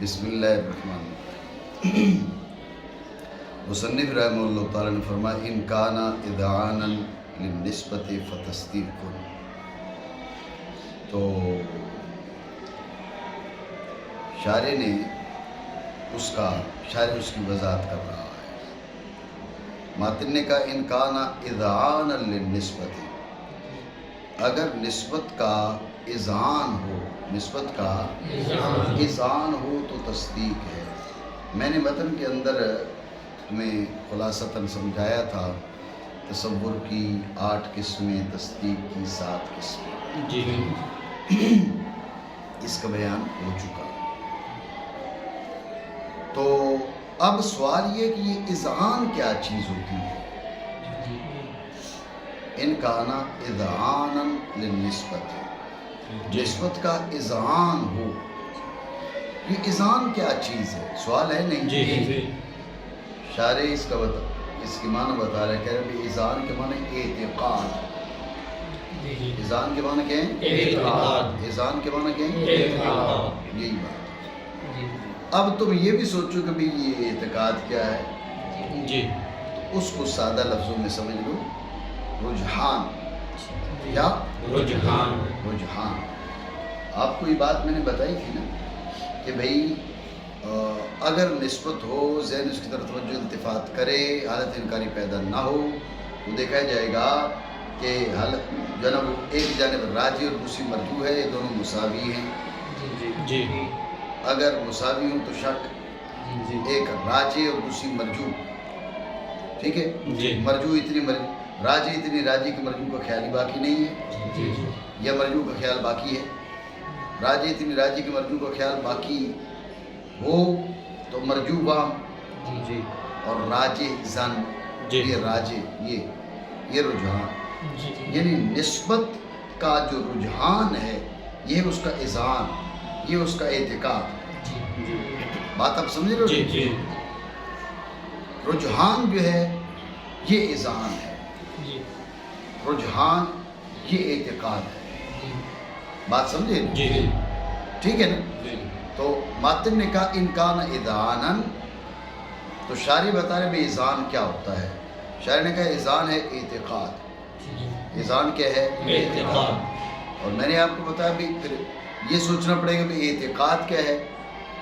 بسم اللہ الرحمن الرحیم۔ مصنف رحمہ اللہ تعالیٰ نے فرمایا ان کانا اذعانا للنسبت فتصدیق۔ تو شارح نے اس کی وضاحت کر رہا ہے۔ ماتن نے کہا ان کانا اذعانا للنسبت، اگر نسبت کا اذعان ہو، نسبت کا اذعان ہو تو تصدیق ہے۔ میں نے متن کے اندر تمہیں خلاصتاً سمجھایا تھا تصور کی 8 قسمیں، تصدیق کی 7 قسمیں، جی اس کا بیان ہو چکا۔ تو اب سوال یہ کہ یہ اذعان کیا چیز ہوتی ہے؟ ان کانا اذعانا للنسبت، نسبت کا اذعان ہو، یہ اذعان کیا چیز ہے؟ سوال ہے نہیں؟ جی شارح اس کی معنی بتا رہے، کہہ رہے اذعان کے معنی اعتقاد۔ اذعان کے معنی کیا ہے؟ اعتقاد۔ اذعان کے معنی کیا ہے؟ اعتقاد۔ یہی بات۔ اب تم یہ بھی سوچو کہ یہ اعتقاد کیا ہے؟ جی تو اس کو سادہ لفظوں میں سمجھ لو، رجحان یا رجحان۔ رجحان۔ آپ کو یہ بات میں نے بتائی تھی نا کہ بھئی اگر نسبت ہو، ذہن اس کی طرف توجہ التفات کرے، حالت انکاری پیدا نہ ہو، تو دیکھا جائے گا کہ حالت جو ہے نا وہ ایک جانب راجی اور دوسری مرجوح ہے، یہ دونوں مساوی ہیں۔ جی اگر مساوی ہوں تو شک، ایک راجی اور دوسری مرجوح، ٹھیک ہے؟ جی مرجوح راجی اتنی راجی کی مرجوح کا خیال ہی باقی نہیں ہے، یا مرجوح کا خیال باقی ہے۔ راجی اتنی راجی کی مرجوح کا خیال باقی ہو تو مرجوح وام اور راجی زن، یہ راجی یہ رجحان، یعنی نسبت کا جو رجحان ہے یہ اس کا اذعان، یہ اس کا اعتقاد۔ بات آپ سمجھ رہے ہو؟ جی رجحان جو ہے یہ اذعان ہے، رجحان یہ اعتقاد ہے۔ بات سمجھے؟ جی ٹھیک ہے نا؟ تو ماتن نے کہا ان کان اذعانا، تو شارح بتا رہے بھئی اذعان کیا ہوتا ہے؟ شارح نے کہا اذعان ہے اعتقاد۔ اذعان کیا ہے؟ اعتقاد۔ اور میں نے آپ کو بتایا بھی پھر یہ سوچنا پڑے گا کہ اعتقاد کیا ہے،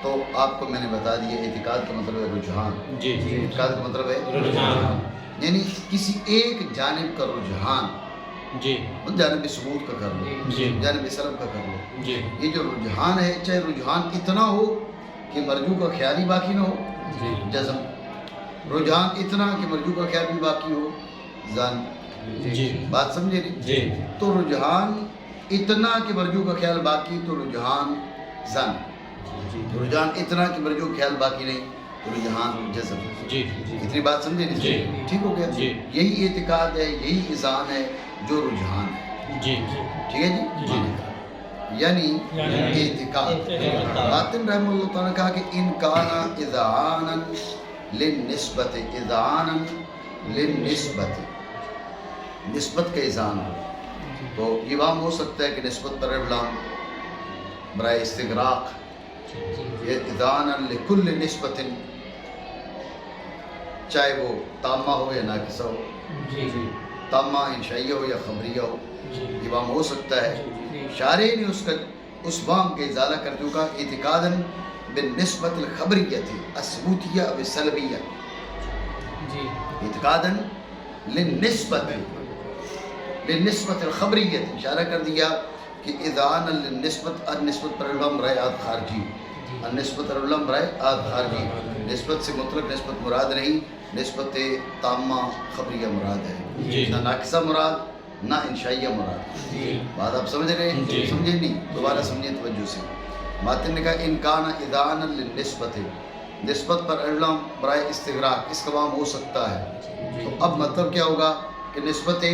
تو آپ کو میں نے بتا دیا اعتقاد کا مطلب ہے رجحان۔ جی اعتقاد کا مطلب ہے رجحان، یعنی کسی ایک جانب کا رجحان، جی جانب ثبوت کا کر لو، جی جانب سلب کا کر لو۔ جی یہ جو رجحان ہے، چاہے رجحان اتنا ہو کہ مرجوح کا خیال ہی باقی نہ ہو، جزم۔ رجحان اتنا کہ مرجوح کا خیال بھی باقی ہو، زن۔ جی بات سمجھے نہیں؟ جی تو رجحان اتنا کہ مرجوح کا خیال باقی تو رجحان زن، رجحان اتنا کہ مرجوح کا خیال باقی نہیں تو رجحان جزم۔ جی اتنی بات سمجھے نہیں؟ جی ٹھیک ہو گیا؟ جی یہی اعتقاد ہے، یہی اذعان ہے جو رجحان ہے۔ جی ٹھیک ہے جی؟ یعنی اعتقاد۔ ماتن رحمہ اللہ تعالیٰ نے کہا کہ ان کانا اذعانا للنسبت، اذعانا للنسبت، نسبت کا اذعان ہو تو یہ وہاں ہو سکتا ہے کہ نسبت پر لام برائے استغراق، یہ اذعانا لکل نسبت، چاہے وہ تامہ ہو یا ناقصہ ہو، تامہ انشائیہ ہو یا خبریہ ہو، یہ وہاں ہو سکتا ہے۔ شارح نے اس وام کے ازالہ کرتے ہوئے کہا اعتقادا بالنسبت الخبریت الثبوتیہ و السلبیہ، اعتقادا للنسبت الخبریت، اشارہ کر دیا کہ اذعانا للنسبت، النسبت پر علم برائے آد خارجی، النسبت العلم برائے آد خارجی، نسبت سے مطلق نسبت مراد نہیں، نسبت تامہ خبریہ مراد ہے، نہ ناقصہ مراد نہ انشائیہ مراد۔ بات آپ سمجھ رہے ہیں؟ سمجھے نہیں؟ دوبارہ سمجھے توجہ سے۔ ماتن نے کہا ان کان اذعانا للنسبت، نسبت پر علم برائے استغراق، اس کا وام ہو سکتا ہے۔ تو اب مطلب کیا ہوگا کہ نسبت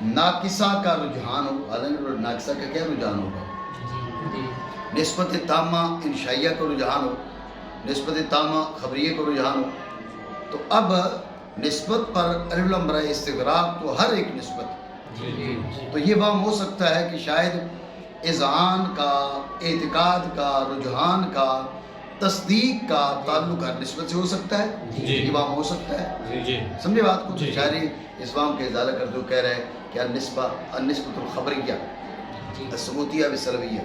ناقصہ کا رجحان ہو، حالانکہ ناقصہ کا کیا رجحان ہوگا؟ نسبت تامہ انشائیہ کا رجحان ہو، نسبت تامہ خبریہ کا رجحان ہو، تو اب نسبت پر علم برائے استغراق تو ہر ایک نسبت، تو یہ وہم ہو سکتا ہے کہ شاید اذعان کا، اعتقاد کا، رجحان کا تصدیق کا تعلق ہر نسبت سے ہو سکتا ہے، جی۔ امام ہو سکتا ہے، جی سمجھے بات کو؟ جی۔ شاعری اسلام کے ازالہ کرتے ہوئے کہہ رہے ہیں کہ النسبۃ الخبریہ الثبوتیہ بالسلبیہ،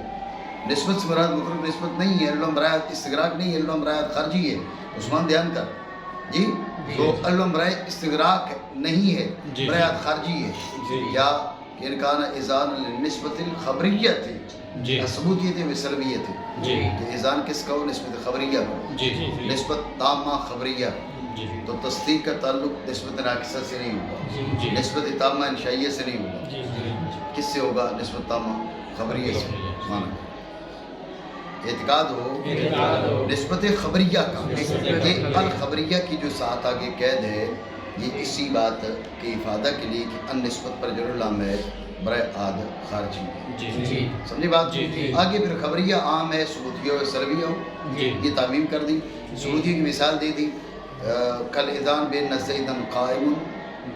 نسبت سے مراد مطلق نسبت نہیں ہے، علم برائے استغراق نہیں ہے، علم برائے خارجی ہے، عثمان دھیان کر جی، تو علم برائے استغراق نہیں ہے، جی۔ برائے خارجی ہے، جی۔ یا کہ انکان اذان للنسبۃ الخبریہ تھی، جی۔ ثبوتیہ تھی بالسلبیہ تھی، جی۔ کہ اذان کس کا ہو؟ نسبت خبریہ کو، جی نسبت تامہ خبریہ، جی تو تصدیق کا تعلق نسبت ناقصہ سے نہیں ہوگا، جی۔ نسبت تامہ انشائیہ سے نہیں ہوگا، جی کس سے ہوگا؟ نسبت تامہ خبریہ سے مانا اعتقاد ہو نسبت خبریہ کا، یہ الخبریہ کی جو ساتھ آگے قید ہے یہ اسی بات کے افادہ کے لیے کہ ان نسبت پر جر اللام ہے برائے عاد خارجی ہے، جی سمجھی بات؟ جی۔ آگے پھر خبریہ عام ہے، ثبوتیہ و سلبیہ ہو، جی۔ یہ تعمیم کر دی، ثبوتیہ کی مثال دے دی کل اذان بین زیدن قائم،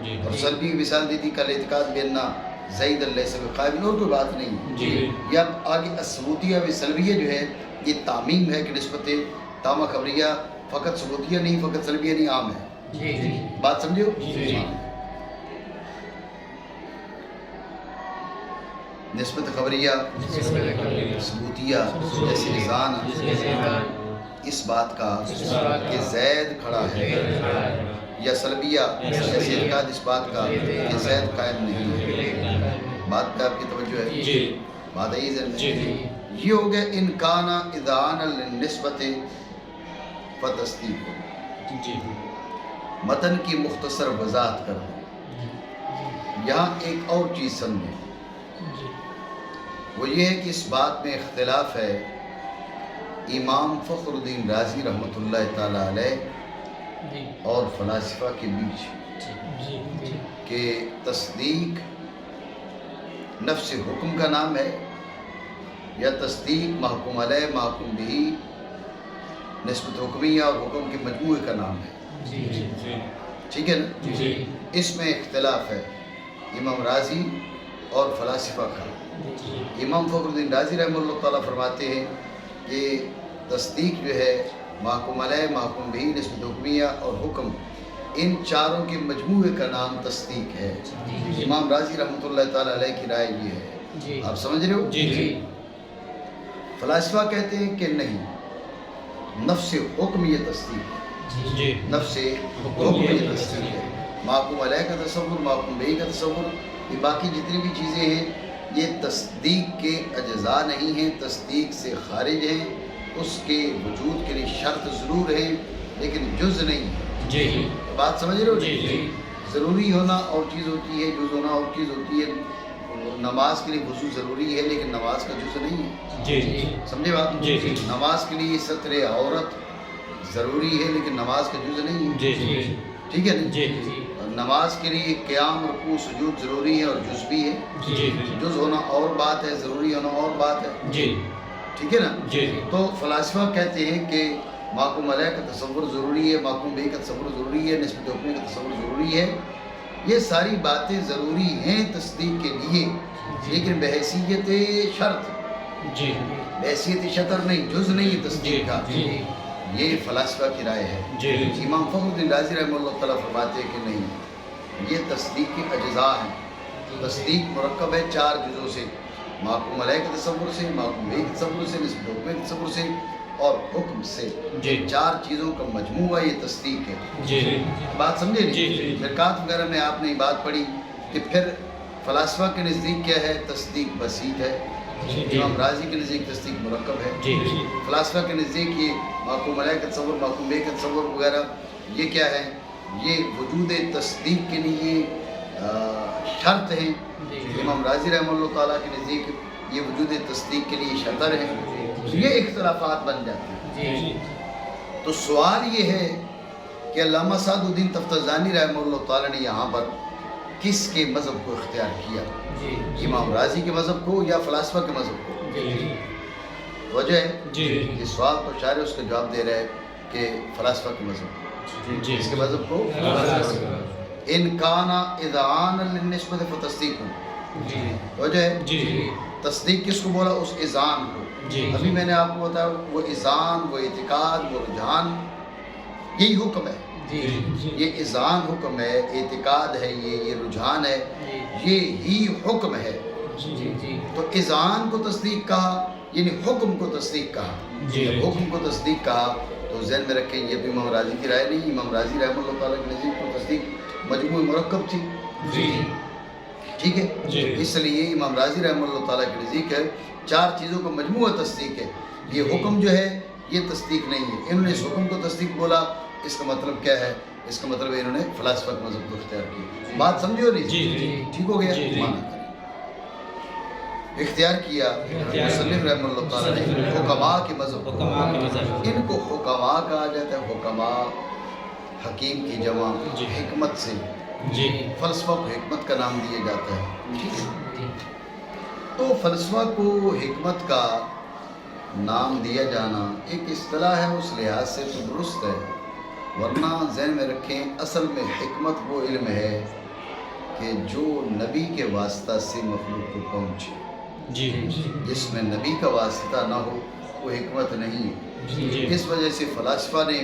جی اور سلبی کی مثال دی تھی کل اعتقاد بین زید لیس بقائم، اور کوئی بات نہیں۔ جی۔ یا اب آگے ثبوتیہ و سلبیہ جو ہے یہ تعمیم ہے کہ نسبت تامہ خبریہ فقط ثبوتیہ نہیں، فقط سلبیہ نہیں، عام ہے، بات سمجھو؟ جی۔ نسبت خبریہ ثبوتیہ جیسے اذان اس بات کا کہ زید کھڑا ہے، یا سلبیہ جیسے اعتقاد اس بات کا کہ زید قائم نہیں ہے، بات پہ آپ کی توجہ ہے؟ جی۔ بات ہے ذہن جی۔ میں؟ یہ ہو گیا انکان اذان للنسبت فتصدیق، جی۔ متن کی مختصر وضاحت کر دیں۔ یہاں ایک اور چیز سمجھیں، وہ یہ ہے کہ اس بات میں اختلاف ہے امام فخر الدین رازی رحمۃ اللہ تعالی علیہ اور فلاسفہ کے بیچ کہ تصدیق نفس حکم کا نام ہے یا تصدیق محکوم علیہ محکوم بھی نسبت حکمیہ اور حکم کے مجموعے کا نام ہے، ٹھیک ہے نا؟ جی۔ اس میں اختلاف ہے امام رازی اور فلاسفہ کا۔ امام فخر الدین رازی رحمہ اللہ تعالیٰ فرماتے ہیں کہ تصدیق جو ہے محکوم علیہ محکوم بھی نسبت حکمیہ اور حکم، ان چاروں کے مجموعے کا نام تصدیق ہے۔ امام رازی رحمۃ اللہ تعالیٰ علیہ کی رائے یہ ہے، آپ سمجھ رہے ہو؟ جی۔ فلاسفہ کہتے ہیں کہ نہیں، نفس حکم یہ تصدیق ہے، جی۔ نفس حکم یہ تصدیق ہے، محکوم علیہ کا تصور، محکوم بھی کا تصور، یہ باقی جتنی بھی چیزیں ہیں یہ تصدیق کے اجزاء نہیں ہیں، تصدیق سے خارج ہیں، اس کے وجود کے لیے شرط ضرور ہے لیکن جز نہیں ہے۔ جی۔ بات سمجھ رہے ہو؟ جی۔ ضروری ہونا اور چیز ہوتی ہے، جز ہونا اور چیز ہوتی ہے۔ نماز کے لیے وضو ضروری ہے لیکن نماز کا جز نہیں ہے، جی۔ سمجھے بات؟ جی۔ نماز کے لیے ستر عورت ضروری ہے لیکن نماز کا جز نہیں ہے، جی۔ ٹھیک ہے نا؟ جی۔ نماز کے لیے قیام رکوع سجود ضروری ہے اور جز بھی ہے، جی۔ جز ہونا اور بات ہے، ضروری ہونا اور بات ہے، جی۔ ٹھیک ہے نا؟ جی۔ تو فلاسفہ کہتے ہیں کہ محکوم علیہ کا تصور ضروری ہے، محکوم بھی کا تصور ضروری ہے، نسبت حکمی کا تصور ضروری ہے، یہ ساری باتیں ضروری ہیں تصدیق کے لیے لیکن بحیثیت شرط، جی۔ بحیثیت شطر نہیں، جز نہیں ہے تصدیق کا، یہ فلاسفہ کی رائے ہے۔ جی۔ امام فخر الدین رازی رحمہ اللہ تعالیٰ فرماتے ہیں کہ نہیں، یہ تصدیق کے اجزاء ہیں، تصدیق مرکب ہے چار جزوں سے، محکوم علیہ کے تصور سے، محکوم بھی کے تصور سے، نسبت حکمی کے تصور سے اور حکم سے، جی۔ چار چیزوں کا مجموعہ یہ تصدیق ہے۔ جی۔ بات سمجھے جی۔ نہیں؟ مرکات وغیرہ میں آپ نے یہ بات پڑھی کہ پھر فلاسفہ کے نزدیک کیا ہے؟ تصدیق بسیط ہے، امام رازی کے نزدیک تصدیق مرکب ہے، جی۔ فلاسفہ کے نزدیک یہ محکوم علیہ کا تصور، محکوم بھی کا تصور وغیرہ یہ کیا ہے؟ یہ وجود تصدیق کے لیے شرط ہیں، امام رازی رحمہ اللہ تعالیٰ کے نزدیک یہ وجود تصدیق کے لیے شطر ہے، یہ اختلافات بن جاتے ہیں۔ تو سوال یہ ہے کہ علامہ سعد الدین تفتزانی رحمہ اللہ تعالیٰ نے یہاں پر کس کے مذہب کو اختیار کیا؟ امام رازی کے مذہب کو یا فلاسفہ کے مذہب کو؟ وجہ ہے یہ سوال تو شاعر اس کا جواب دے رہا ہے کہ فلاسفہ کے مذہب کو، اس کے مذہب کو ان کانا اذعان للنسبت فتصدیق، وجہ ہے تصدیق کس کو بولا؟ اس اذعان کو، جی ابھی میں نے آپ کو بتایا وہ اذان، وہ اعتقاد، وہ رجحان، یہی حکم ہے. جی یہ اذان حکم ہے، اعتقاد ہے، یہ رجحان ہے، یہ ہی حکم ہے. جی تو اذان کو تصدیق کہا یعنی حکم کو تصدیق کہا. جی. جب حکم کو تصدیق کہا تو ذہن میں رکھیں یہ بھی امام راضی کی رائے نہیں. امام راضی رحمہ اللہ تعالیٰ کے نزدیک کو تصدیق مجموع مرکب تھی. جی ٹھیک ہے. جی. اس لیے امام راضی رحمہ اللہ تعالیٰ کے نزدیک ہے 4 چیزوں کا مجموعہ تصدیق ہے. یہ حکم جو ہے یہ تصدیق نہیں ہے. انہوں نے اس حکم کو تصدیق بولا، اس کا مطلب کیا ہے؟ اس کا مطلب ہے انہوں نے فلاسفہ کے مذہب کو اختیار کیا. بات سمجھو نہیں؟ جی. ٹھیک ہو گیا؟ جی. مانا کریں اختیار کیا مصنف رحمہ اللہ تعالیٰ نے حکماء کے مذہب. حکماء کے مذہب. ان کو حکماء کہا جاتا ہے. حکماء حکیم کی جمع جی. حکمت سے. جی فلسفہ کو حکمت کا نام دیا جاتا ہے. ٹھیک ہے. جی. تو فلسفہ کو حکمت کا نام دیا جانا ایک اصطلاح ہے، اس لحاظ سے تو درست ہے. ورنہ ذہن میں رکھیں اصل میں حکمت وہ علم ہے کہ جو نبی کے واسطہ سے مخلوق کو پہنچے. جی جس میں نبی کا واسطہ نہ ہو وہ حکمت نہیں ہے. جی. اس وجہ سے فلاسفہ نے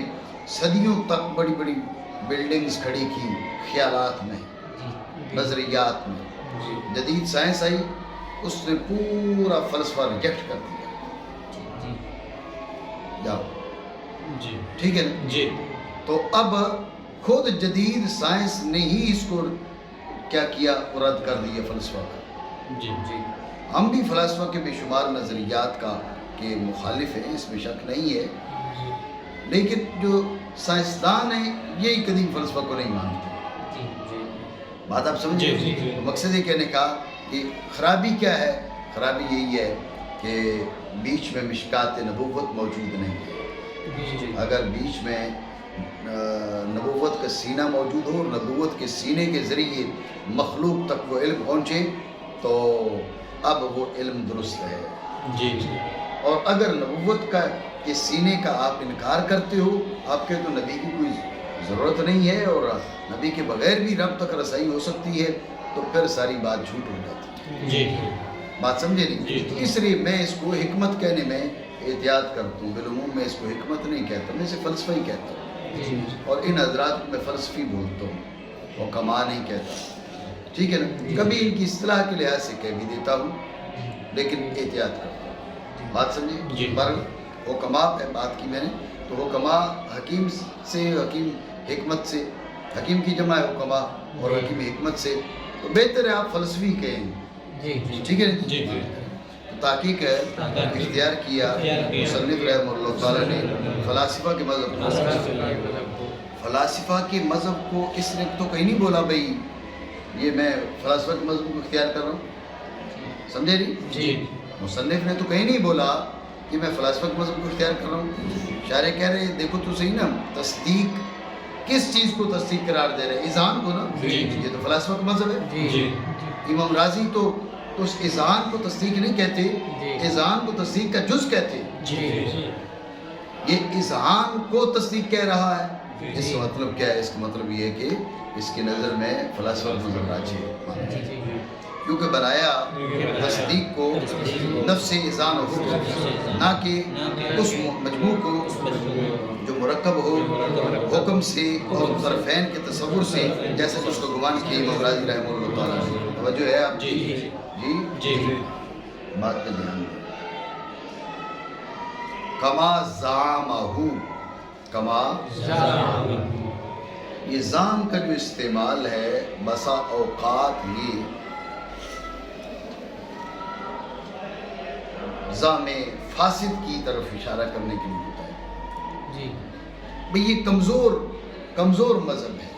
صدیوں تک بڑی بڑی بلڈنگز کھڑی کی خیالات میں، نظریات میں. جدید سائنس آئی، اس نے پورا فلسفہ ریجیکٹ کر دیا. جاؤ جی. ٹھیک ہے نا. جی. تو اب خود جدید سائنس نے ہی اس کو کیا کیا؟ رد کر دیا فلسفہ کا. جی. ہم بھی فلاسفہ کے بے شمار نظریات کا کے مخالف ہیں، اس میں شک نہیں ہے. لیکن جو سائنسدان ہیں یہی قدیم فلسفہ کو نہیں مانتے. بات آپ سمجھے؟ جی. تو مقصد یہ کہنے کا کہ خرابی کیا ہے؟ خرابی یہی ہے کہ بیچ میں مشکات نبوت موجود نہیں ہے. اگر بیچ میں نبوت کا سینہ موجود ہو اور نبوت کے سینے کے ذریعے مخلوق تک وہ علم پہنچے تو اب وہ علم درست ہے. جی. اور اگر نبوت کا کے سینے کا آپ انکار کرتے ہو، آپ کے تو نبی کی کوئی ضرورت نہیں ہے اور نبی کے بغیر بھی رب تک رسائی ہو سکتی ہے، تو پھر ساری بات جھوٹ ہو جاتی ہے. جی. بات سمجھے نہیں؟ جی. اس لیے میں اس کو حکمت کہنے میں احتیاط کرتا ہوں. بالعموم میں اس کو حکمت نہیں کہتا، میں اسے فلسفہ ہی کہتا ہوں. اور ان حضرات کو میں فلسفی بولتا ہوں، حکماء نہیں کہتا. ٹھیک ہے نا. کبھی ان کی اصطلاح کے لحاظ سے کہہ بھی دیتا ہوں لیکن احتیاط کرتا ہوں. بات سمجھے؟ جی. پر حکماء پہ بات کی میں نے، تو حکماء حکیم سے، حکیم حکمت سے، حکیم کی جمع ہے حکماء اور حکیم حکمت سے، تو بہتر ہے آپ فلسفی کہیں. ٹھیک ہے. جی. تحقیق ہے اختیار کیا مصنف رحمہ اللہ تعالیٰ نے فلاسفہ کے مذہب کو. فلاسفہ کے مذہب کو اس نے تو کہیں نہیں بولا بھئی یہ میں فلاسفہ کے مذہب کو اختیار کر رہا ہوں. سمجھے نہیں؟ جی. مصنف نے تو کہیں نہیں بولا کہ میں فلاسفہ کے مذہب کو اختیار کر رہا ہوں. شاعر کہہ رہے دیکھو تو صحیح نا، تصدیق کس چیز کو تصدیق قرار دے رہے؟ اذان کو نا. یہ تو فلاسفہ کا مذہب ہے. جی. امام راضی تو اس اذان کو تصدیق نہیں کہتے، اذان کو تصدیق کا جز کہتے. جی. یہ اذان کو تصدیق کہہ رہا ہے. اس کا مطلب کیا ہے؟ اس کا مطلب یہ ہے کہ اس کی نظر میں فلاسفہ کا مذہب راجی ہے، کیونکہ بنایا تصدیق کو نفس اذان و حکم، نہ کہ اس مجموع کو جو مرکب ہو حکم سے اور طرفین کے تصور سے، جیسے کہ اس کو گمان کیا امام راضی رحمہ اللہ تعالیٰ نے. توجہ ہے آپ کی؟ جی. بات پہ دھیان دیں. کما زعمہ، کما یہ زام کا جو استعمال ہے بسا اوقات یہ زام فاسد کی طرف اشارہ کرنے کے لیے ہوتا ہے. بھئی یہ کمزور مذہب ہے.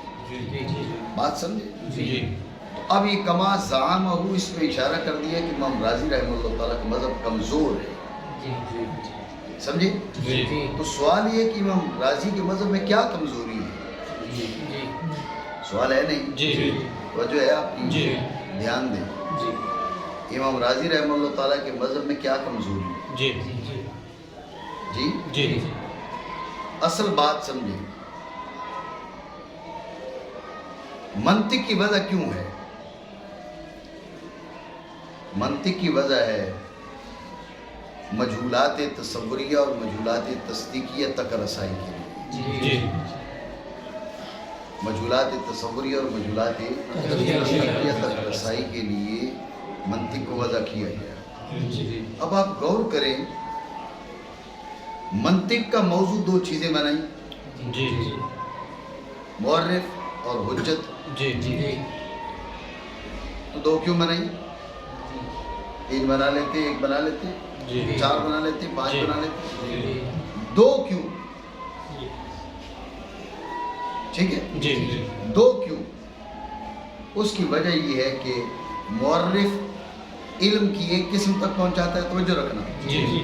بات سمجھے؟ اب یہ کما زعمہ، اس میں اشارہ کر دیا کہ امام راضی رحمہ اللہ تعالیٰ کا مذہب کمزور ہے. سمجھے؟ تو سوال یہ ہے کہ امام راضی کے مذہب میں کیا کمزوری ہے؟ سوال ہے نہیں؟ وجہ ہے آپ کی؟ دھیان دیں. امام راضی رحمہ اللہ تعالیٰ کے مذہب میں کیا کمزوری ہے؟ جی. اصل بات سمجھیں، منطق کی وجہ کیوں ہے؟ منطق کی وجہ ہے مجہولات تصوریہ اور مجہولات تصدیقیہ تک رسائی کے لیے. جی مجہولات تصوریہ اور مجہولات تصدیقیہ تک رسائی کے لیے منطق کو وضع کیا گیا. اب آپ غور کریں، منطق کا موضوع دو چیزیں بنائیں، جی مورخ اور حجت. جی جی تو دو کیوں بنائی؟ تین بنا لیتے، ایک بنا لیتے، جی 4 بنا لیتے، 5 جی. بنا لیتے. دو کیوں؟ ٹھیک ہے، جی دو کیوں؟ اس کی وجہ یہ ہے کہ مورخ علم کی ایک قسم تک پہنچاتا ہے، توجہ رکھنا، جی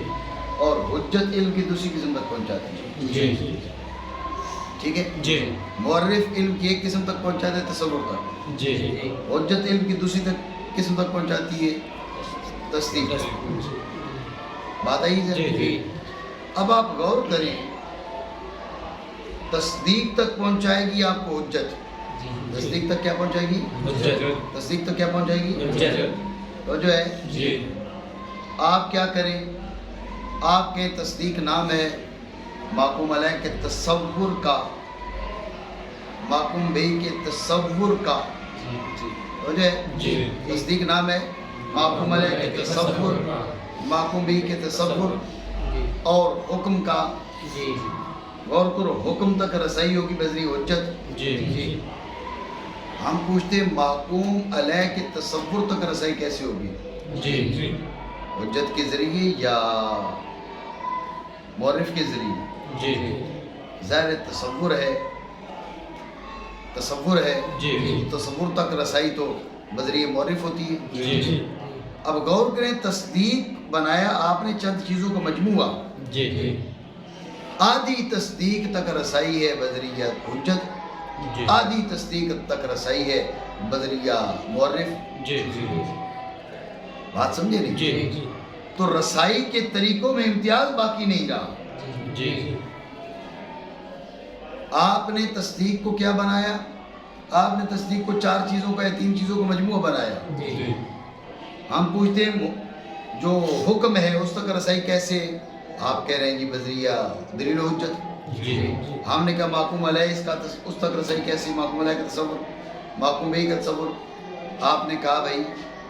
اور حجت علم کی دوسری قسم تک پہنچاتی ہے. جی ٹھیک ہے، جی مورخ علم کی ایک قسم تک پہنچاتا ہے، تصور تک. جی حجت علم کی دوسری قسم تک پہنچاتی ہے، تصدیق. بات آئی ہے؟ جی اب آپ غور کریں، تصدیق تک پہنچائے گی آپ کو حجت. تصدیق تک کیا پہنچائے گی؟ تصدیق تک کیا پہنچائے گی؟ تو جو ہے جی آپ کیا کریں، آپ کے تصدیق نام ہے محکوم علیہ کے تصور کا، محکوم بہی کے تصور کا. تو جو ہے جی تصدیق نام ہے محکوم علیہ کے تصور، محکوم بہی کے تصور اور حکم کا. غور کرو، حکم تک رسائی ہوگی بذریعہ حجت. جی ہم پوچھتے ہیں محکوم علیہ کے تصور تک رسائی کیسے ہوگی؟ جی حجت کے ذریعے یا مورخ کے ذریعے؟ جی ظاہر تصور ہے، تصور ہے، جی تصور تک رسائی تو بذریعہ مورخ ہوتی ہے. جی اب غور کریں، تصدیق بنایا آپ نے چند چیزوں کا مجموعہ. جی آدھی تصدیق تک رسائی ہے بذریعہ حجت، آدھی تصدیق تک رسائی ہے بذریعہ مورخ. جی بات سمجھے نہیں؟ جی تو رسائی کے طریقوں میں امتیاز باقی نہیں رہا. جی آپ نے تصدیق کو کیا بنایا؟ آپ نے تصدیق کو 4 چیزوں کا یا 3 چیزوں کا مجموعہ بنایا. جی ہم پوچھتے ہیں جو حکم ہے اس تک رسائی کیسے؟ آپ کہہ رہے ہیں جی بذریعہ دلیل و حجت. جی ہم نے کہا محکوم علیہ اس تک رسائی کیسے؟ محکوم علیہ کا تصور، محکوم بہی کا تصور. آپ نے کہا بھائی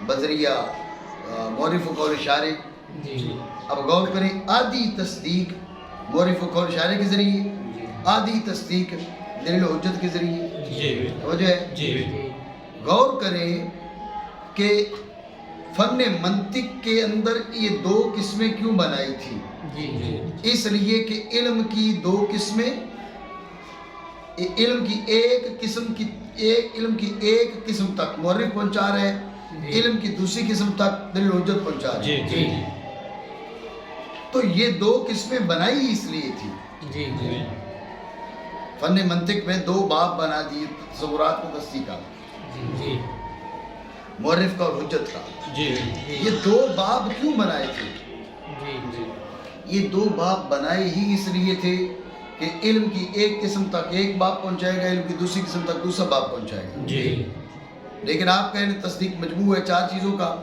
بذریعہ مورخ و قول اشارے. اب غور کریں، آدھی تصدیق مورخ و قول اشارے کے ذریعے، آدھی تصدیق دلیل و حجت کے ذریعے. وجہ ہے جی غور کریں کہ فن منطق کے اندر یہ 2 قسمیں کیوں بنائی تھی؟ اس لیے کہ علم کی 2 قسمیں، علم کی ایک قسم تک مورخ پہنچا رہے ہیں، علم کی دوسری قسم تک دلیل و حجت پہنچا رہے ہیں. تو یہ 2 قسمیں بنائی اس لیے تھی. فن منطق میں 2 باب بنا دیے، تصورات کو تصدیق کا، مورخ کا اور حجت کا. یہ 2 باب کیوں بنائے تھے؟ یہ 2 باب بنائے ہی اس لیے تھے کہ علم کی ایک قسم تک ایک باب پہنچائے گا، علم کی دوسری قسم تک دوسرا باب پہنچائے گا. لیکن آپ کہیں تصدیق مجموع ہے 4 چیزوں کا،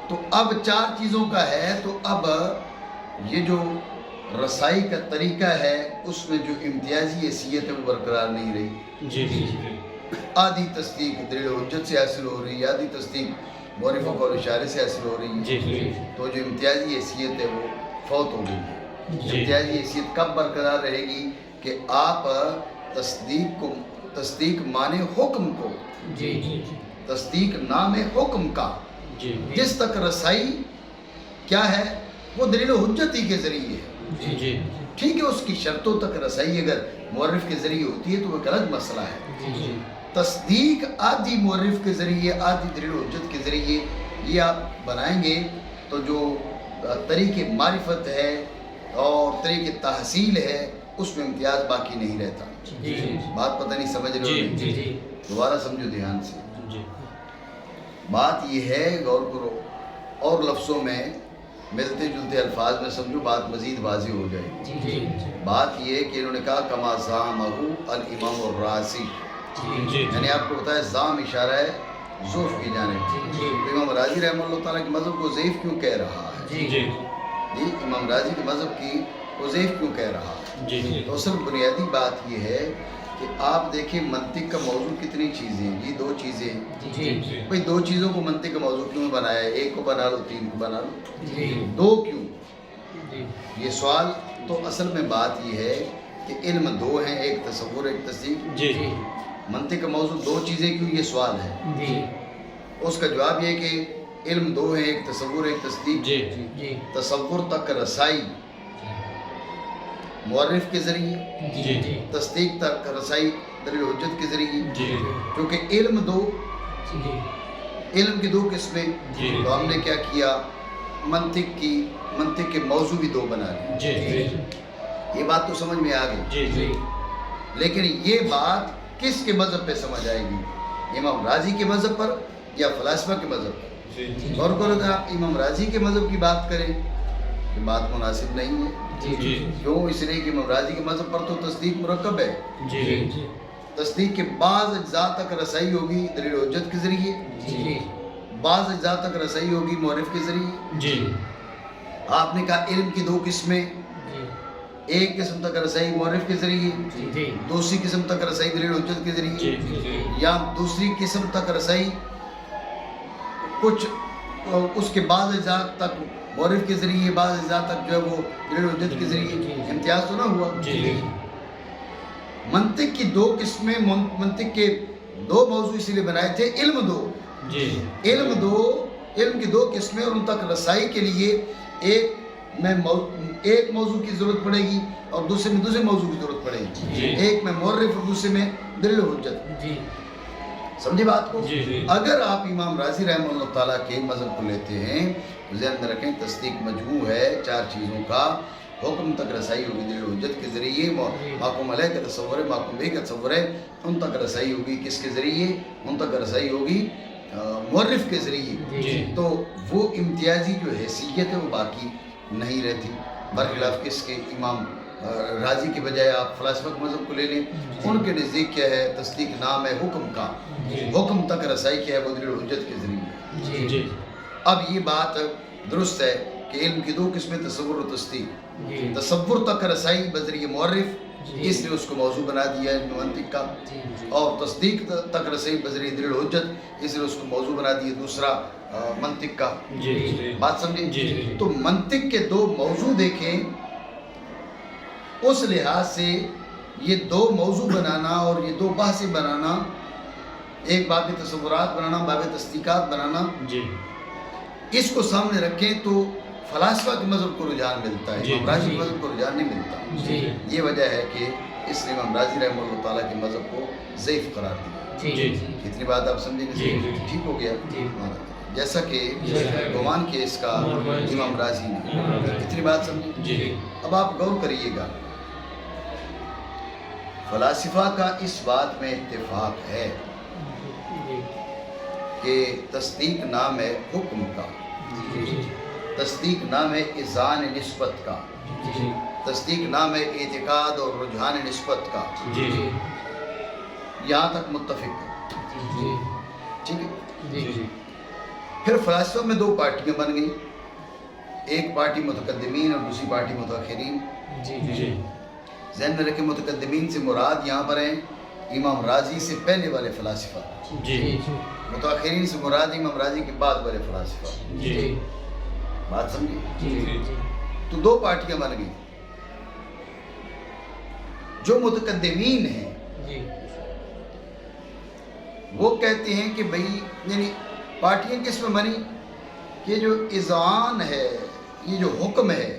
تو اب 4 چیزوں کا ہے، تو اب یہ جو رسائی کا طریقہ ہے اس میں جو امتیازی حیثیت ہے وہ برقرار نہیں رہی. آدھی تصدیق دلیل و حجت سے حاصل ہو رہی ہے، آدھی تصدیق مورخ و قول اشارے سے حاصل ہو رہی ہے. تو جو امتیازی حیثیت ہے وہ فوت ہو گئی ہے. امتیازی حیثیت کب برقرار رہے گی؟ کہ آپ تصدیق مانے حکم کو، تصدیق نام حکم کا جس تک رسائی کیا ہے وہ دلیل و حجت ہی کے ذریعے ہے. ٹھیک ہے، اس کی شرطوں تک رسائی اگر مورخ کے ذریعے ہوتی ہے تو وہ ایک الگ مسئلہ ہے. تصدیق آدھی مورخ کے ذریعے، آدھی دلیل و حجت کے ذریعے، یہ آپ بنائیں گے تو جو طریق معرفت ہے اور طریق تحصیل ہے اس میں امتیاز باقی نہیں رہتا. بات پتہ نہیں سمجھ رہے ہو؟ دوبارہ سمجھو دھیان سے. بات یہ ہے، غور کرو، اور لفظوں میں ملتے جلتے الفاظ میں سمجھو، بات مزید واضح ہو جائے. بات یہ ہے کہ انہوں نے کہا کما زامہ الامام الرازی، یعنی آپ کو بتایا زام اشارہ ہے ضعف کی جانب. امام راضی رحمہ اللہ تعالیٰ کے مذہب کو ضعیف کیوں کہہ رہا ہے؟ جی امام راضی کے مذہب کی حذیف کیوں کہہ رہا؟ جی تو اصل بنیادی بات یہ ہے کہ آپ دیکھیں منطق کا موضوع کتنی چیزیں ہیں، یہ 2 چیزیں ہیں۔ جی بھئی 2 چیزوں کو منطق کا موضوع کیوں بنایا ہے؟ 1 کو بنا لو 3 کو بنا لو، جی 2 کیوں؟ جی یہ سوال تو اصل میں بات یہ ہے کہ علم 2 ہیں، ایک تصور ایک تصدیق۔ جی منطق کا موضوع 2 چیزیں کیوں، یہ سوال ہے۔ جی اس کا جواب یہ ہے کہ علم 2 ہیں، ایک تصور ایک تصدیق۔ جی جی تصور تک رسائی مورخ کے ذریعے، جی جی تصدیق تک رسائی دلیل حجت کے ذریعے، جی کیونکہ علم 2 جی علم کی 2 قسمیں، جی تو ہم نے کیا کیا، منطق کے موضوع بھی 2 بنا لیے۔ جی جی یہ بات تو سمجھ میں آ گئی، جی جی لیکن یہ بات کس کے مذہب پہ سمجھ آئے گی، امام راضی کے مذہب پر یا فلاسفہ کے مذہب پر؟ اور اگر آپ امام راضی کے مذہب کی بات کریں یہ بات مناسب نہیں ہے۔ جی کیوں؟ اس لیے کہ امام راضی کے مذہب پر تو تصدیق مرکب ہے، جی تصدیق کے بعض اجزاء تک رسائی ہوگی دلیل حجت کے ذریعے، جی بعض اجزاء تک رسائی ہوگی مورخ کے ذریعے۔ جی آپ نے کہا علم کی 2 قسمیں، ایک قسم تک رسائی مورخ کے ذریعے، جی دوسری قسم تک رسائی دلیل حجت کے ذریعے، جی یا دوسری قسم تک رسائی کچھ اس کے بعض اجزاء تک مورخ کے ذریعے، بعض اجزاء تک جو ہے وہ دلیل حجت کے ذریعے، امتیاز تو نہ ہوا۔ جی منطق کی 2 قسمیں، منطق کے 2 موضوع اسی لیے بنائے تھے، علم 2، جی علم کی 2 قسمیں، اور ان تک رسائی کے لیے ایک موضوع کی ضرورت پڑے گی اور دوسرے میں دوسرے موضوع کی ضرورت پڑے گی، جی ایک میں مورخ اور دوسرے میں دلیل حجت۔ جی سمجھے بات کو؟ جی اگر آپ امام راضی رحمہ اللہ تعالیٰ کے مذہب کو لیتے ہیں تو ذہن میں رکھیں تصدیق مجموع ہے 4 چیزوں کا، حکم تک رسائی ہوگی دلیل حجت کے ذریعے، محکوم علیہ کا تصور ہے، محکوم بہ کا تصور ہے، ان تک رسائی ہوگی کس کے ذریعے، ان تک رسائی ہوگی مورخ کے ذریعے، جی تو وہ امتیازی جو حیثیت ہے وہ باقی نہیں رہتی، برخلاف کس کے امام راضی کے بجائے آپ فلاسفہ کے مذہب کو لے لیں، ان کے نزدیک کیا ہے، تصدیق نام ہے حکم کا، حکم تک رسائی کیا ہے وہ دلیل حجت کے ذریعے۔ جی اب یہ بات درست ہے کہ علم کی 2 قسمیں، تصور و تصدیق۔ تصور تک رسائی بذریعہ مورخ، اس نے اس کو موضوع بنا دیا ہے منطق کا، اور تصدیق تک رسائی بذریعہ دلیل حجت، اس نے اس کو موضوع بنا دیا دوسرا منطق کا۔ بات سمجھیں؟ تو منطق کے 2 موضوع دیکھیں، اس لحاظ سے یہ 2 موضوع بنانا اور یہ 2 بحثیں بنانا، ایک باب تصورات بنانا، باب تصدیقات بنانا، اس کو سامنے رکھیں تو فلاسفہ کے مذہب کو رجحان ملتا ہے، امام راضی کے مذہب کو رجحان نہیں ملتا۔ یہ وجہ ہے کہ اس نے امام راضی رحمہ اللہ تعالیٰ کے مذہب کو ضعیف قرار دیا۔ کتنی بات آپ سمجھیں گے؟ ٹھیک ہو گیا؟ جیسا کہ گمان کیس کا امام راضی نے، کتنی بات سمجھیں؟ اب آپ غور کریے گا، فلاسفہ کا اس بات میں اتفاق ہے کہ تصدیق نام ہے حکم کا، تصدیق نام ہے اذعان نسبت کا، تصدیق نام ہے اعتقاد اور رجحان نسبت کا، یہاں تک متفق ہے، ٹھیک ہے؟ پھر فلاسفہ میں 2 پارٹیاں بن گئی، ایک پارٹی متقدمین اور دوسری پارٹی متاخرین۔ ذہن میں رکھیں متقدمین سے مراد یہاں پر ہیں امام راضی سے پہلے والے فلاسفہ، متاخرین سے مراد امام راضی کے بعد والے فلاسفہ۔ بات سمجھے؟ تو 2 پارٹیاں بن گئی۔ جو متقدمین ہیں وہ کہتے ہیں کہ بھئی، یعنی پارٹیاں کس میں بنی کہ جو اذعان ہے، یہ جو حکم ہے،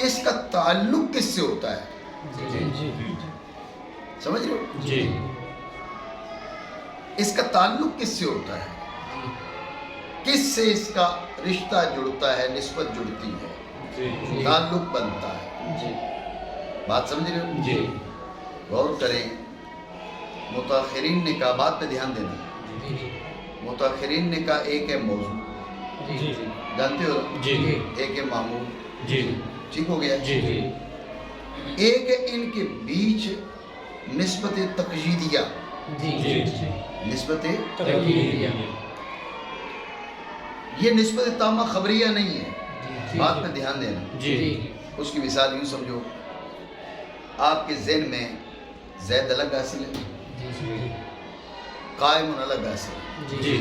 اس کا تعلق کس سے ہوتا ہے؟ سمجھ رہے ہو؟ اس کا تعلق کس سے ہوتا ہے؟ کس سے اس کا رشتہ جڑتا ہے، نسبت جڑتی ہے، تعلق بنتا ہے۔ بات سمجھ رہے ہو؟ غور کریں، متاخرین نے کہا، بات پہ دھیان دینا، متاخرین نے کہا ایک ہے موضوع، جانتے ہو، ایک ہے معمول، ٹھیک ہو گیا، ایک ہے ان کے بیچ نسبت تقییدیہ، نسبت یہ نسبت تامہ خبریہ نہیں ہے، بات پہ دھیان دینا. جی اس کی مثال یوں سمجھو، آپ کے ذہن میں زید الگ حاصل ہے، جی قائم الگ حاصل ہے. جی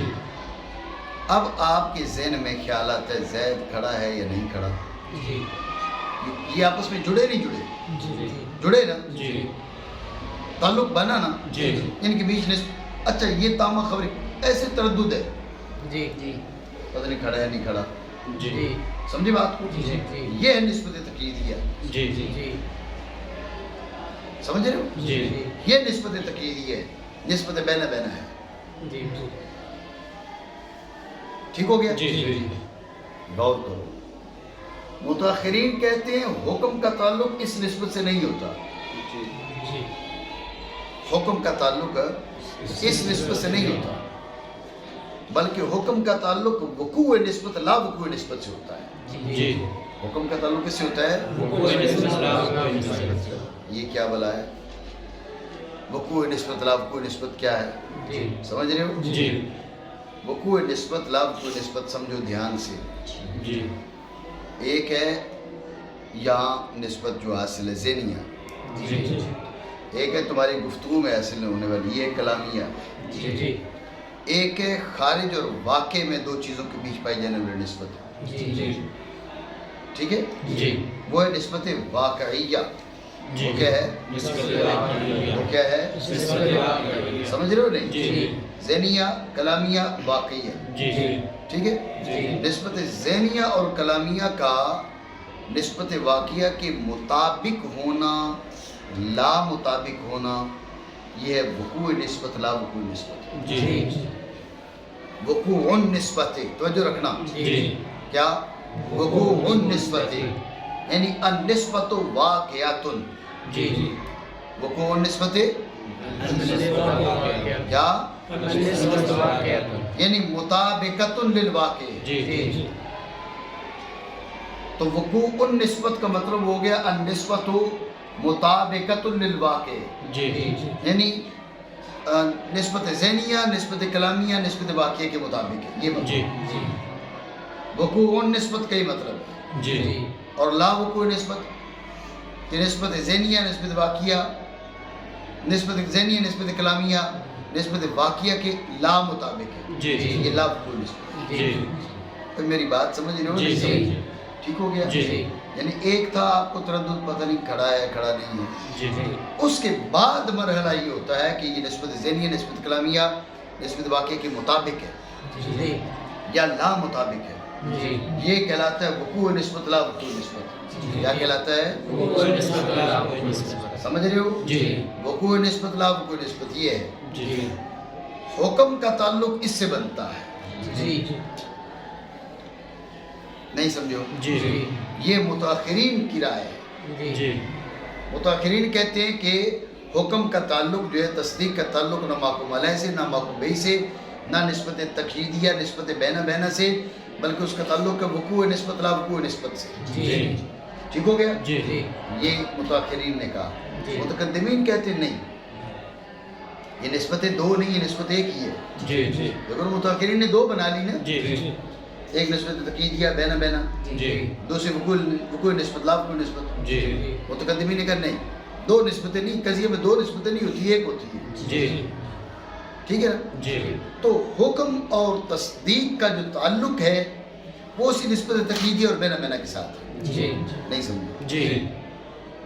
اب آپ کے ذہن میں خیال آتا ہے زید کھڑا ہے یا نہیں کھڑا. جی یہ آپس میں جڑے نہیں جڑے؟ جی جڑے نا، جی تعلق بنا نا جی ان کے بیچ. اچھا یہ تامہ خبر ایسے تردد ہے، جی جی پتہ نہیں کھڑا ہے نہیں کھڑا. جی سمجھے بات کو؟ جی یہ ہے نسبت تقییدیہ. جی جی جی سمجھ رہے ہو؟ جی یہ نسبت تقییدیہ ہے، نسبت بینا بینا ہے. جی ٹھیک ہو گیا؟ جی جی غور کرو. متاخرین کہتے ہیں حکم کا تعلق اس نسبت سے نہیں ہوتا. جی حکم کا تعلق اس نسبت سے نہیں ہوتا، بلکہ حکم کا تعلق وقوع نسبت لا وقوع نسبت سے ہوتا ہے. جی حکم کا تعلق کس سے ہوتا ہے؟ وقوع نسبت لا وقوع نسبت. یہ کیا بلا ہے؟ وقوع نسبت لا وقوع نسبت کیا ہے؟ جی سمجھ رہے ہو؟ جی وقوع نسبت لا وقوع نسبت سمجھو دھیان سے. جی ایک ہے یہاں نسبت جو حاصل ہے ذہنیہ، جی ایک ہے تمہاری گفتگو میں حاصل ہونے والی یہ کلامیہ، جی ایک ہے خارج اور واقع میں دو چیزوں کے بیچ پائی جانے والی نسبت. جی ٹھیک ہے؟ جی وہ ہے نسبت واقعیہ. جی وہ کیا ہے؟ وہ کیا ہے؟ سمجھ رہے ہو نہیں؟ جی ذہنیہ، کلامیہ، واقعیہ. جی ٹھیک ہے؟ جی نسبت ذہنیہ اور کلامیہ کا نسبت واقعہ کے مطابق ہونا، لا مطابق ہونا، یہ ہے وقوع نسبت لا وقوع نسبت. جی وقوع نسبت، توجہ رکھنا. جی کیا؟ وقوع نسبت یعنی النسبت واقعۃ. جی وقوع نسبت کیا؟ یعنی مطابقت للواقع. جی تو وقوع نسبت کا مطلب ہو گیا النسبت مطابقت للواقع، جی یعنی نسبت ذہنیہ، نسبت کلامیہ، نسبت واقعہ کے مطابق ہے. یہ مطلب جی وقوع نسبت کا ہی مطلب ہے. جی اور لا وقوع نسبت کہ نسبت ذہنیہ، نسبت واقعہ، نسبت ذہنیہ، نسبت کلامیہ، نسبت واقعہ کے لا مطابق ہے. جی یہ لا وقوع نسبت. جی تو میری بات سمجھ رہے ہو؟ جی نہیں؟ ٹھیک ہو گیا؟ جی یعنی ایک تھا آپ کو تردد پتہ نہیں کھڑا ہے کھڑا نہیں ہے. جی اس کے بعد مرحلہ یہ ہوتا ہے کہ یہ نسبت ذہنیہ، نسبت کلامیہ، نسبت واقعہ کے مطابق ہے یا لا مطابق ہے. جی یہ کہلاتا ہے وقوع نسبت لا وقوع نسبت. کیا کہلاتا ہے؟ سمجھ رہے ہو؟ جی وقوع نسبت لا وقوع نسبت یہ ہے. جی حکم کا تعلق اس سے بنتا ہے. جی نہیں سمجھو؟ جی یہ متاخرین کی رائے ہے. جی متاخرین کہتے ہیں کہ حکم کا تعلق جو ہے تصدیق کا تعلق نہ محکوم علیہ سے، نہ محکوم بہ سے، نہ نسبت تقییدیہ، نسبت بینا بینا سے، بلکہ اس کا تعلق ہے وقوع نسبت لا وقوع نسبت سے. جی ٹھیک ہو گیا؟ جی یہ متاخرین نے کہا. جی. متقدمین کہتے ہیں نہیں، یہ نسبتیں دو نہیں، یہ نسبت ایک ہی ہے. جی جی لیکن متاخرین نے دو بنا لی نا، جی ایک نسبت تقییدیہ بینا بینا، جی دوسری وقوع نسبت لا وقوع نسبت. جی متقدمین نے کہا نہیں، دو نسبتیں نہیں، قضیے میں دو نسبتیں نہیں ہوتی، ایک ہوتی ہے. جی ٹھیک ہے نا؟ جی تو حکم اور تصدیق کا جو تعلق ہے وہ اسی نسبت تقییدیہ اور بینا بینا کے ساتھ ہے. جی نہیں سمجھے؟ جی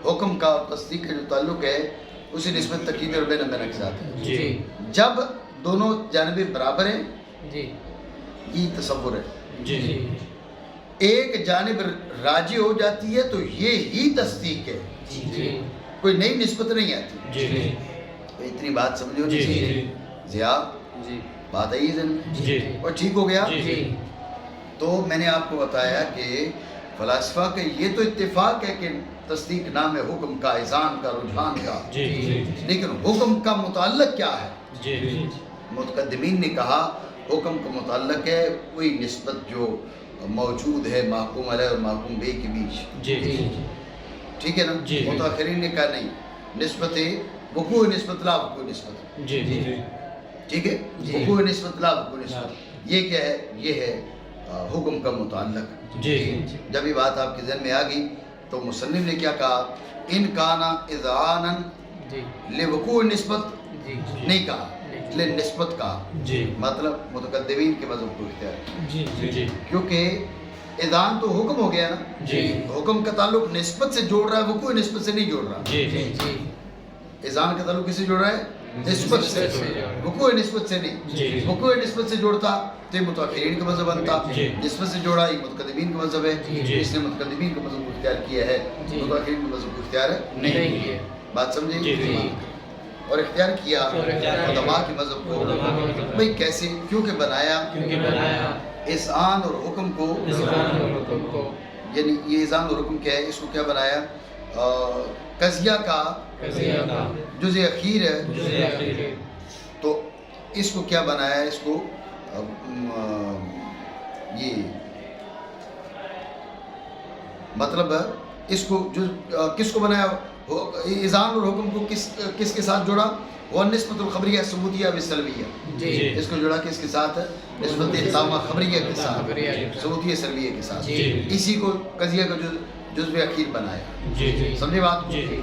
حکم کا اور تصدیق کا جو تعلق ہے اسی نسبت تقییدیہ اور بینا بینا کے ساتھ ہے. جی جب دونوں جانبیں برابر ہیں جی یہ تصور ہے. جی ایک جانب راجی ہو جاتی ہے تو یہ ہی تصدیق ہے، جی کوئی نئی نسبت نہیں آتی. جی تو اتنی بات سمجھو جی نہیں؟ ضیاء جی بات آئی ہے جی اور ٹھیک ہو گیا. جی تو میں نے آپ کو بتایا کہ فلاسفہ کا یہ تو اتفاق ہے کہ تصدیق نام ہے حکم کا، اذعان کا، رجحان کا، جی لیکن حکم کا متعلق کیا ہے؟ جی متقدمین نے کہا حکم کا متعلق ہے کوئی نسبت جو موجود ہے محکوم علیہ اور محکوم بہ کے بیچ. جی ٹھیک ہے نا؟ جی. متاخرین نے کہا نہیں، نسبت وقوع نسبت لا وقوع نسبت. جی ٹھیک ہے؟ جی. وقوع نسبت لا وقوع نسبت. یہ کیا ہے؟ یہ ہے حکم کا متعلق. جی جب یہ بات آپ کے ذہن میں آ گئی تو مصنف نے کیا کہا؟ ان کانا اذعانا جی لوقوع نسبت جی نہیں کہا، نسبت کہا. جی مطلب متقدمین کے مذہب کو اختیار کیا، جی جی کیونکہ اذان تو حکم ہو گیا نا. جی حکم کا تعلق نسبت سے جوڑ رہا ہے، وقوع نسبت سے نہیں جوڑ رہا. جی جی اذان کا تعلق کس سے جوڑ رہا ہے؟ نسبت سے. وقوع نسبت سے نہیں. جی وقوع نسبت سے جوڑتا تو یہ متأخرین کا مذہب بنتا. جی. نسبت سے جوڑا یہ متقدمین کا مذہب ہے. جی. اس نے متقدمین کا مذہب کو اختیار کیا ہے، جی. متأخرین کا مذہب کو اختیار نہیں کیا. بات سمجھے؟ جی جی اور اختیار کیا اور اختیار کیا علماء کے مذہب کو. علماء کے مذہب کو. بھئی کیسے؟ کیونکہ بنایا کیونکہ بنایا اذعان اور حکم کو، اذعان اور حکم کو، یعنی یہ اذعان اور حکم کیا ہے؟ اس کو کیا بنایا؟ قضیہ کا قضیہ کا جز اخیر ہے. جزء اخیر ہے. تو اس کو کیا بنایا؟ اس کو یہ مطلب اس کو کس کو بنایا؟ اذعان اور حکم کو کس کے ساتھ جوڑا؟ وہ نسبت الخبریہ ثبوتیہ بالسلبیہ. جی اس کو جوڑا کس کے ساتھ؟ نسبت تامہ خبریہ کے ساتھ، خبریہ کے ساتھ، ثبوتیہ سلبیہ کے ساتھ. جی. اسی کو قضیہ کا جزء اخیر بنایا. جی جی سمجھے بات؟ جی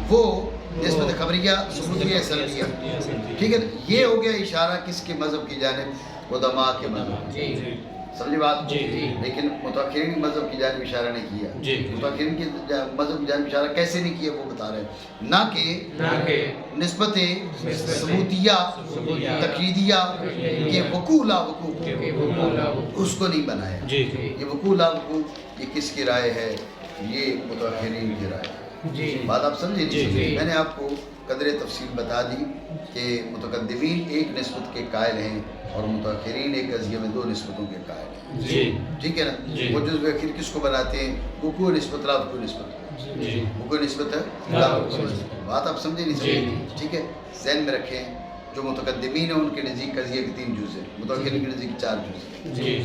وہ نسبت خبریہ ثبوتیہ سلبیہ. ٹھیک ہے نا؟ یہ ہو گیا اشارہ کس کے مذہب کی جانب؟ علماء کے مذہب. جی سمجھے بات؟ جی جی لیکن متأخرین مذہب کی جانب اشارہ نہیں کیا. جی. متأخرین کی مذہب کی جانب اشارہ کیسے نہیں کیا وہ بتا رہے ہیں. نہ کہ نسبت ثبوتیہ تقییدیہ یہ وقوع لا وقوع کہ وہ مولا ہو. اس کو نہیں بنایا. جی یہ وقوع لا وقوع یہ کس کی رائے ہے؟ یہ متأخرین کی رائے ہے. جی بات آپ سمجھے؟ جی، جی. میں نے آپ کو قدر تفصیل بتا دی کہ متقدمین ایک نسبت کے قائل ہیں اور متأخرین ایک قضیہ میں دو نسبتوں کے قائل ہیں. جی ٹھیک ہے نا؟ جی. وہ جزء اخیر کس کو بناتے ہیں؟ وقوع نسبت لا وقوع نسبت. جی وقوع نسبت ہے لا لا وقوع وقوع نسبت. نسبت. بات آپ سمجھے نہیں جی. سمجھے؟ ٹھیک ہے. ذہن میں رکھیں جو متقدمین ہیں ان کے نزدیک قضیہ کے 3 جز ہیں، متأخرین کے نزدیک 4 جز ہیں. جی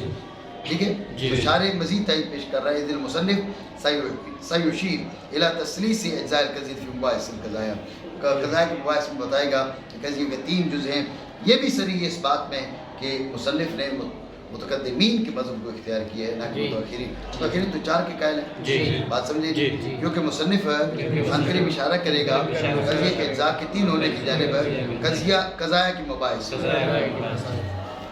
ٹھیک ہے؟ جی. تو شارح مزید تائید پیش کر رہا ہے. اذ المصنف سیشیر الی تثلیث اجزاء القضیہ فی مباحث القضایا. قضایا کے مباحث میں بتائے گا کہ قضیے کے 3 جز ہیں. یہ بھی صریح اس بات میں کہ مصنف نے متقدمین کے مذہب کو اختیار کیا ہے، نہ کہ جی. متأخرین. متأخرین تو 4 کے قائل ہیں. جی. بات سمجھے؟ جی. جی. کیونکہ مصنف عنقریب اشارہ کرے گا قضیے کے اجزاء کے 3 ہونے کی جانب قضیہ قضایا کی مباحث. قضایا کی مباحث.